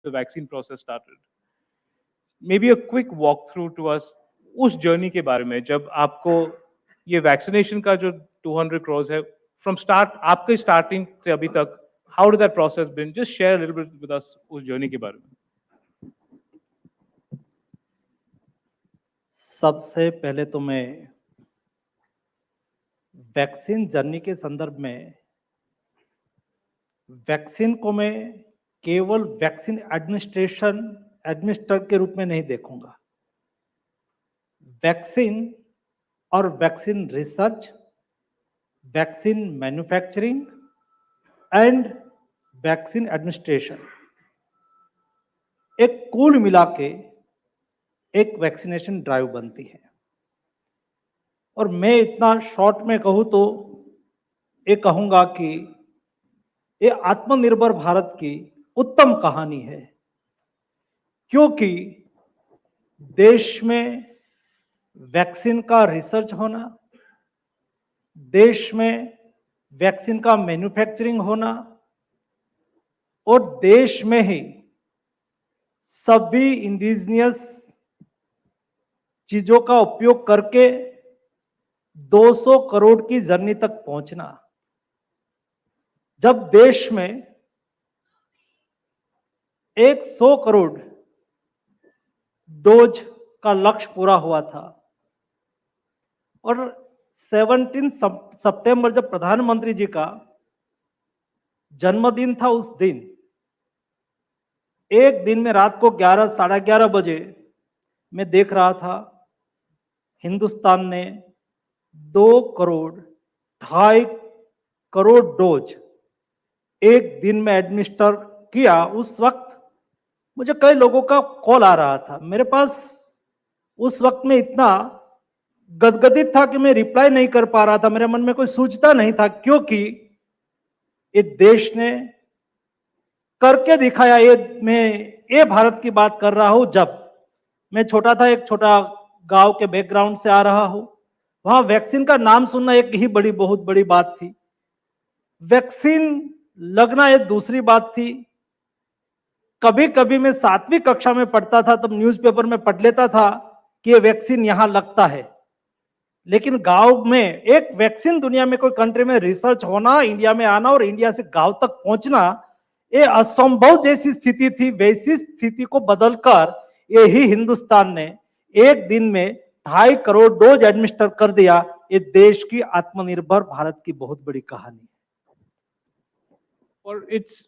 the vaccine process started. Maybe a quick walkthrough to us उस journey के बारे में, जब आपको ये वैक्सीनेशन का जो 200 crores है, from start आपके स्टार्टिंग से अभी तक, how did that process been? Just share a little bit with us उस जर्नी के बारे में. सबसे पहले तो मैं वैक्सीन जर्नी के संदर्भ में वैक्सीन को मैं केवल वैक्सीन एडमिनिस्टर के रूप में नहीं देखूंगा. वैक्सीन और vaccine research, vaccine manufacturing and vaccine administration, एक कुल मिला के एक वैक्सीनेशन ड्राइव बनती है. और मैं इतना शॉर्ट में कहूँ तो ये कहूँगा कि ये आत्मनिर्भर भारत की उत्तम कहानी है, क्योंकि देश में वैक्सीन का रिसर्च होना, देश में वैक्सीन का मैन्युफैक्चरिंग होना और देश में ही सभी इंडिजिनियस चीजों का उपयोग करके 200 करोड़ की जर्नी तक पहुंचना. जब देश में 100 करोड़ डोज का लक्ष्य पूरा हुआ था और 17 सितंबर जब प्रधानमंत्री जी का जन्मदिन था, उस दिन एक दिन में रात को 11 साढ़े 11 बजे मैं देख रहा था हिंदुस्तान ने 2.5 करोड़ डोज एक दिन में एडमिनिस्टर किया. उस वक्त मुझे कई लोगों का कॉल आ रहा था. मेरे पास उस वक्त में इतना गदगदित था कि मैं रिप्लाई नहीं कर पा रहा था. मेरे मन में कोई सूझता नहीं था, क्योंकि इस देश ने करके दिखाया. ये भारत की बात कर रहा हूं. जब मैं छोटा था, एक छोटा गांव के बैकग्राउंड से आ रहा हूं, वहां वैक्सीन का नाम सुनना एक ही बहुत बड़ी बात थी. वैक्सीन लगना एक दूसरी बात थी. कभी कभी मैं 7वीं कक्षा में पढ़ता था, तब न्यूज़पेपर में पढ़ लेता था कि ये वैक्सीन यहां लगता है. लेकिन गांव में एक वैक्सीन, दुनिया में कोई कंट्री में रिसर्च होना, इंडिया में आना और इंडिया से गांव तक पहुंचना, ये असंभव जैसी स्थिति थी. वैसी स्थिति को बदलकर यही हिंदुस्तान ने एक दिन में 2.5 करोड़ डोज एडमिनिस्टर कर दिया. ये देश की आत्मनिर्भर भारत की बहुत बड़ी कहानी है. और इट्स